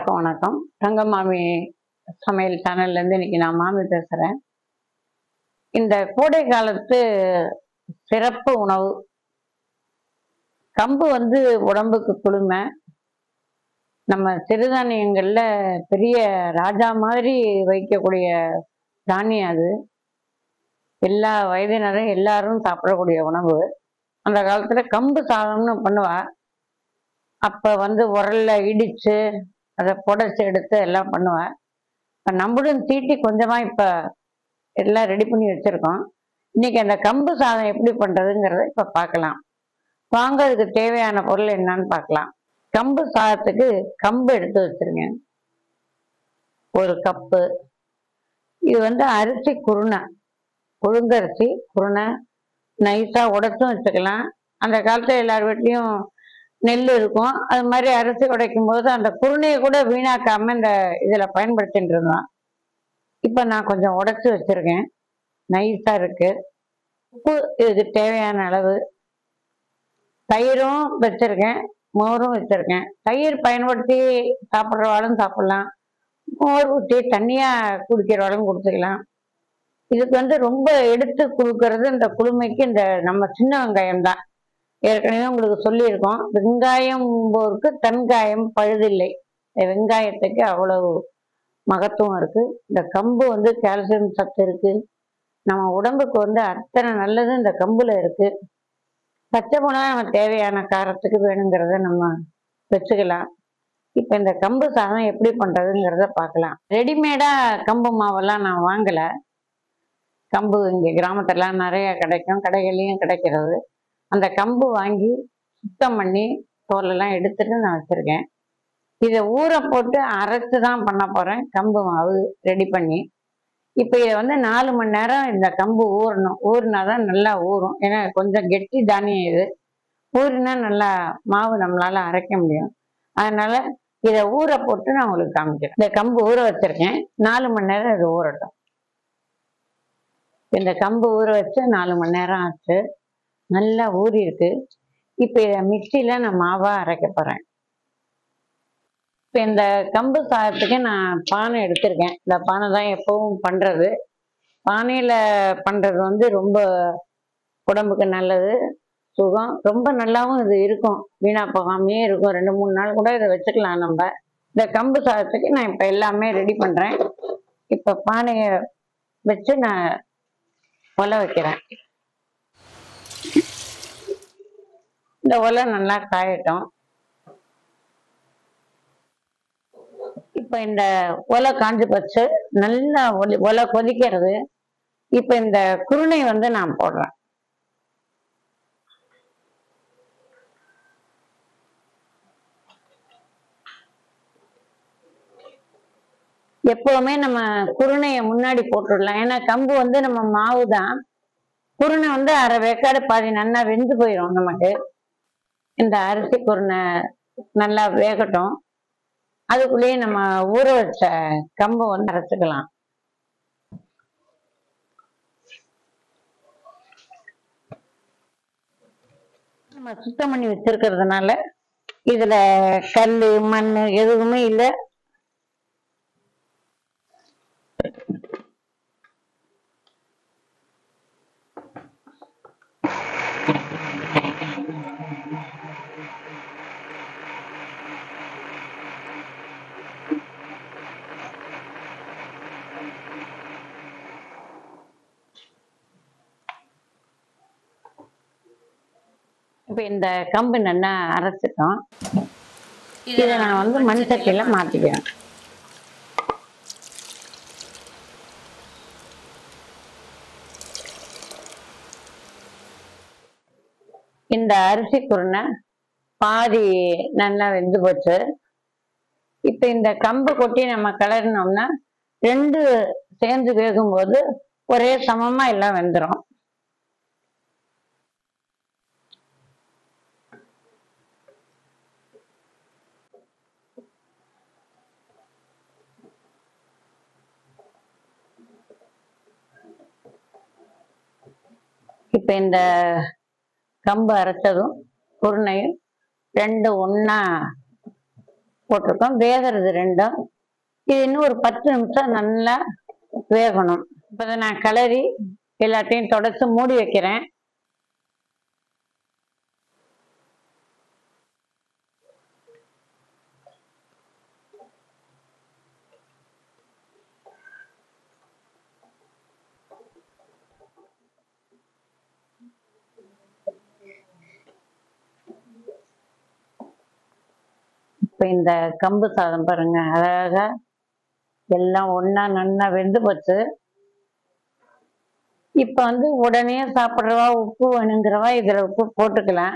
எல்லாருக்கும் வணக்கம். தங்க மாமி சமையல் சேனல்ல இருந்து இன்னைக்கு நான் மாமி பேசுறேன். இந்த கோடை காலத்து சிறப்பு உணவு கம்பு உடம்புக்கு குளுமை. நம்ம சிறுதானியங்கள்ல பெரிய ராஜா மாதிரி வைக்கக்கூடிய தானியம் அது. எல்லா வயதினரும் எல்லாரும் சாப்பிடக்கூடிய உணவு. அந்த காலத்துல கம்பு சாதம்னு பண்ணுவா. அப்ப உரல்ல இடிச்சு அதை புடைச்சு எடுத்து எல்லாம் பண்ணுவேன். இப்போ நம்மளும் தீட்டி கொஞ்சமா இப்ப எல்லாம் ரெடி பண்ணி வச்சிருக்கோம். இன்னைக்கு அந்த கம்பு சாதம் எப்படி பண்றதுங்கிறத இப்ப பார்க்கலாம். வாங்க, அதுக்கு தேவையான பொருள் என்னன்னு பார்க்கலாம். கம்பு சாதத்துக்கு கம்பு எடுத்து வச்சிருங்க, 1 கப்பு. இது அரிசி குருணை, புழுங்கரிசி குருணை. நைஸா உடைச்சும் வச்சுக்கலாம். அந்த காலத்துல எல்லார் வீட்லயும் நெல் இருக்கும். அது மாதிரி அரிசி உடைக்கும் போது அந்த குருணையை கூட வீணாக்காம இந்த இதுல பயன்படுத்திட்டு இருந்தோம். இப்ப நான் கொஞ்சம் உடைச்சு வச்சிருக்கேன், நைஸா இருக்கு. உப்பு இதுக்கு தேவையான அளவு. தயிரும் வச்சிருக்கேன், மோரும் வச்சிருக்கேன். தயிர் பயன்படுத்தி சாப்பிட்றவாளும் சாப்பிடலாம், மோர் ஊற்றி தண்ணியா குடிக்கிறவாளும் குடிச்சுக்கலாம். இதுக்கு ரொம்ப எடுத்து கொடுக்கறது இந்த குளுமைக்கு இந்த நம்ம சின்ன வெங்காயம் தான். ஏற்கனவே உங்களுக்கு சொல்லியிருக்கோம், வெங்காயம் போருக்கு தன்காயம் பழுதில்லை. வெங்காயத்துக்கு அவ்வளவு மகத்துவம் இருக்கு. இந்த கம்பு கால்சியம் சத்து இருக்கு. நம்ம உடம்புக்கு அத்தனை நல்லது இந்த கம்புல இருக்கு. பச்சை மிளகா நம்ம தேவையான காரத்துக்கு வேணுங்கிறத நம்ம வச்சுக்கலாம். இப்ப இந்த கம்பு சாதம் எப்படி பண்றதுங்கிறத பார்க்கலாம். ரெடிமேடா கம்பு மாவெல்லாம் நான் வாங்கல. கம்பு இங்க கிராமத்துலாம் நிறைய கிடைக்கும், கடைகள்லையும் கிடைக்கிறது. அந்த கம்பு வாங்கி சுத்தம் பண்ணி தோலெல்லாம் எடுத்துட்டு நான் வச்சிருக்கேன். இதை ஊற போட்டு அரைச்சு தான் பண்ண போறேன், கம்பு மாவு ரெடி பண்ணி. இப்போ இதை 4 மணி நேரம் இந்த கம்பு ஊறணும். ஊறினாதான் நல்லா ஊறும். ஏன்னா கொஞ்சம் கெட்டி தானியம் இது. ஊறினா நல்லா மாவு நம்மளால அரைக்க முடியும். அதனால இதை ஊற போட்டு நான் உங்களுக்கு காமிக்கிறேன். இந்த கம்பு ஊற வச்சிருக்கேன், 4 மணி நேரம் இது ஊறட்டும். இந்த கம்பு ஊற வச்சு 4 மணி நேரம் ஆச்சு, நல்லா ஊறி இருக்கு. இப்ப இதை மிக்சியில நான் மாவா அரைக்க போறேன். இப்ப இந்த கம்பு சாதத்துக்கு நான் பானை எடுத்திருக்கேன். இந்த பானை தான் எப்பவும் பண்றது. பானையில பண்றது ரொம்ப உடம்புக்கு நல்லது, சுகம். ரொம்ப நல்லாவும் இது இருக்கும், வீணா போகாமையே இருக்கும். 2-3 நாள் கூட இதை வச்சுக்கலாம் நம்ம. இந்த கம்பு சாதத்துக்கு நான் இப்ப எல்லாமே ரெடி பண்றேன். இப்ப பானையை வச்சு நான் ஒலை வைக்கிறேன். இந்த ஒலை நல்லா காயட்டும். இப்ப இந்த ஒலை காஞ்சு போச்சு, நல்லா ஒலை கொதிக்கிறது. இப்ப இந்த குருணை நான் போடுறேன். எப்பவுமே நம்ம குருணையை முன்னாடி போட்டுடலாம். ஏன்னா கம்பு நம்ம மாவு தான். குருணை அரை வேக்காடு பாதி நல்லா வெந்து போயிடும் நமக்கு. இந்த அரிசி குருணை நல்லா வேகட்டும். அதுக்குள்ளேயே நம்ம ஊற வச்ச கம்பு அரைச்சுக்கலாம். நம்ம சுத்தம் பண்ணி வச்சிருக்கிறதுனால இதுல கல் மண் எதுவுமே இல்லை. இப்ப இந்த கம்பு நல்லா அரைச்சிட்டோம். இதை நான் மண் சட்டியில மாத்திக்கிறேன். இந்த அரிசி குருணை பாதி நல்லா வெந்து போச்சு. இப்ப இந்த கம்பு கொட்டி நம்ம கிளறினோம்னா 2 சேர்ந்து வேகும்போது ஒரே சமமா எல்லாம் வெந்துடும். இப்ப இந்த கம்பு அரைச்சதும் குருணையும் 2 ஒண்ணா போட்டிருக்கோம். வேகிறது ரெண்டும். இது இன்னும் ஒரு 10 நிமிஷம் நல்லா வேகணும். இப்போ இதை நான் கிளறி எல்லாத்தையும் தொடச்சு மூடி வைக்கிறேன். இப்போ இந்த கம்பு சாதம் பாருங்க, அழகா எல்லாம் ஒண்ணா நல்லா வெந்து போச்சு. இப்போ உடனே சாப்பிட்றவா உப்பு வேணுங்கிறவா இதில் உப்பு போட்டுக்கலாம்.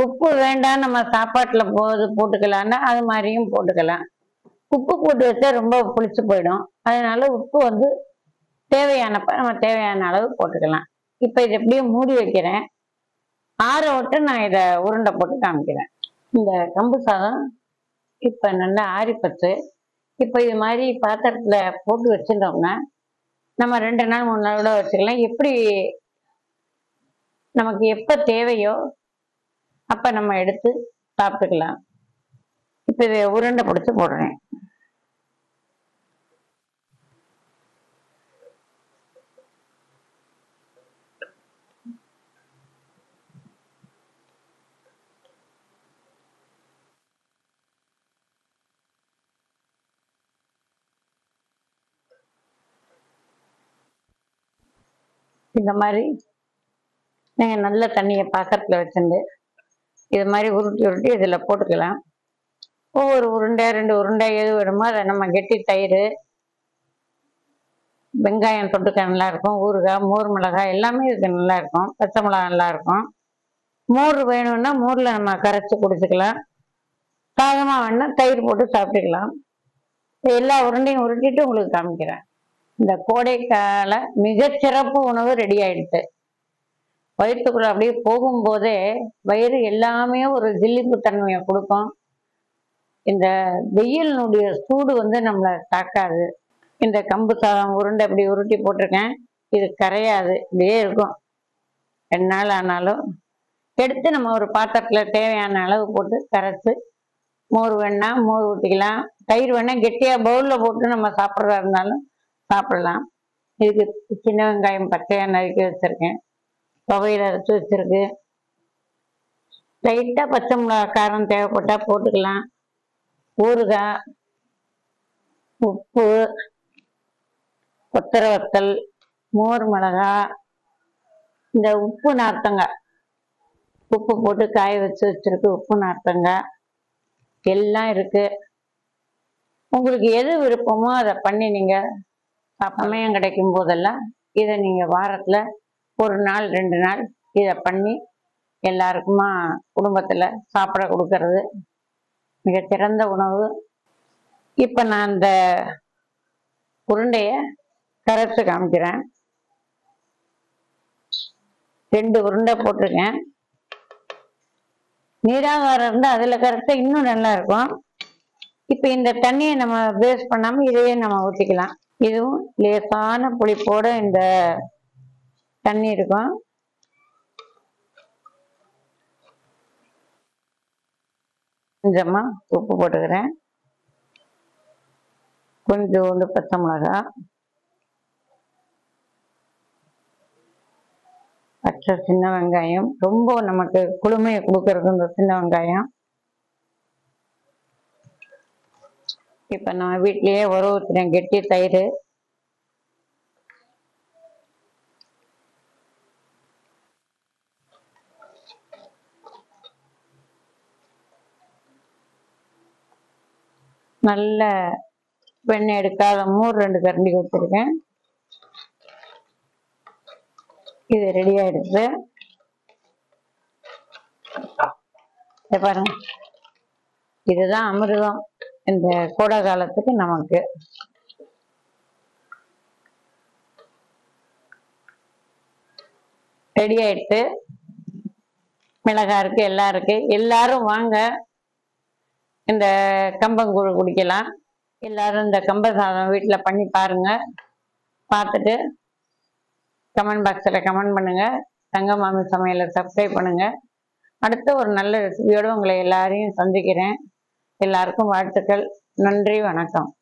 உப்பு வேண்டாம் நம்ம சாப்பாட்டில் போட்டுக்கலான்னா அது மாதிரியும் போட்டுக்கலாம். உப்பு போட்டு வச்சா ரொம்ப புளிச்சு போயிடும். அதனால உப்பு தேவையானப்ப நம்ம தேவையான அளவு போட்டுக்கலாம். இப்போ இதை எப்படியே மூடி வைக்கிறேன். ஆற விட்டு நான் இதை உருண்டை போட்டு காமிக்கிறேன். இந்த கம்பு சாதம் இப்போ நல்லா ஆறிப்பச்சு. இப்போ இது மாதிரி பாத்திரத்தில் போட்டு வச்சுட்டோம்னா நம்ம 2 நாள் 3 நாள் கூட வச்சுக்கலாம். எப்படி நமக்கு எப்போ தேவையோ அப்போ நம்ம எடுத்து சாப்பிட்டுக்கலாம். இப்போ இதை உருண்டை பிடிச்சி போடுறேன். இந்த மாதிரி நீங்கள் நல்ல தண்ணியை பாத்திரத்தில் வச்சுட்டு இது மாதிரி உருட்டி உருட்டி இதில் போட்டுக்கலாம். ஒவ்வொரு உருண்டை 2 உருண்டை எது வேணுமோ அதை நம்ம கெட்டி தயிர், வெங்காயம் தொட்டுக்க நல்லா இருக்கும், ஊறுகாய், மோர் மிளகாய் எல்லாமே இதுக்கு நல்லா இருக்கும். பச்சை மிளகாய் நல்லா இருக்கும். மோர் வேணும்னா மோரில் நம்ம கரைச்சி குடிச்சுக்கலாம். சாதமாக வேணுன்னா தயிர் போட்டு சாப்பிட்டுக்கலாம். எல்லா உருண்டையும் உருட்டிட்டு உங்களுக்கு காமிக்கிறேன். இந்த கோடைக்கால மிகச்சிறப்பு உணவு ரெடி ஆயிடுச்சு. வயிற்றுக்குள்ள அப்படியே போகும்போதே வயிறு எல்லாமே ஒரு ஜில்லிப்பு தன்மையை கொடுக்கும். இந்த வெயிலினுடைய சூடு நம்மளை தாக்காது. இந்த கம்பு சாதம் உருண்டை இப்படி உருட்டி போட்டிருக்கேன். இது கரையாது, இப்படியே இருக்கும். 2 நாள் ஆனாலும் எடுத்து நம்ம ஒரு பாத்திரத்தில் தேவையான அளவு போட்டு கரைச்சி மோர் வேணா மோர் ஊற்றிக்கலாம். தயிர் வேணா கெட்டியாக பவுலில் போட்டு நம்ம சாப்பிட்றதா இருந்தாலும் சாப்பிடலாம். இதுக்கு சின்ன வெங்காயம் பச்சையாக நறுக்கி வச்சுருக்கேன். துவையில் அரைச்சி வச்சுருக்கு. லைட்டாக பச்சை மிளகாய் காரம் தேவைப்பட்டால் போட்டுக்கலாம். ஊறுகாய், உப்பு, கொத்தரை வத்தல், மோர் மிளகாய், இந்த உப்பு நார்த்தங்காய், உப்பு போட்டு காய வச்சிருக்கு. உப்பு நார்த்தங்காய் எல்லாம் இருக்கு. உங்களுக்கு எது விருப்பமோ அதை பண்ணி நீங்கள் சமயம் கிடைக்கும் போதெல்லாம் இதை நீங்கள் வாரத்தில் 1 நாள் 2 நாள் இதை பண்ணி எல்லாருக்குமா குடும்பத்தில் சாப்பிட கொடுக்கறது மிகச்சிறந்த உணவு. இப்போ நான் அந்த உருண்டையை கரைச்சி காமிக்கிறேன். 2 உருண்டை போட்டிருக்கேன். நீராகாரம் இருந்தால் அதில் கரைச்சா இன்னும் நல்லா இருக்கும். இப்போ இந்த தண்ணியை நம்ம வேஸ்ட் பண்ணாமல் இதையே நம்ம ஊற்றிக்கலாம். இதுவும் லேசான புளிப்போட இந்த தண்ணி இருக்கும். கொஞ்சமா உப்பு போட்டுக்கிறேன். கொஞ்சோண்டு பச்சை மிளகாய், பச்சை சின்ன வெங்காயம், ரொம்ப நமக்கு குளுமையை கொடுக்கறது இந்த சின்ன வெங்காயம். இப்போ நான் வீட்லேயே ஊற்றுறேன் கெட்டி தயிர். நல்ல வெண்ணெய் எடுக்காத மோர் 2 கரண்டி ஊற்றிருக்கேன். இது ரெடி ஆயிடுச்சு. பாருங்க, இதுதான் அமிர்தம் இந்த கோடை காலத்துக்கு நமக்கு. ரெடி ஆயிடுச்சு. மிளகாய் இருக்கு, எல்லாம் இருக்கு. எல்லாரும் வாங்க, இந்த கம்பங்கூழ் குடிக்கலாம். எல்லாரும் இந்த கம்ப சாதம் வீட்டில் பண்ணி பாருங்க. பார்த்துட்டு கமெண்ட் பாக்ஸில் கமெண்ட் பண்ணுங்க. தங்கமாமி சமையலை சப்ஸ்கிரைப் பண்ணுங்க. அடுத்த ஒரு நல்ல ரெசிபியோடு உங்களை எல்லாரையும் சந்திக்கிறேன். எல்லாருக்கும் வாழ்த்துக்கள். நன்றி, வணக்கம்.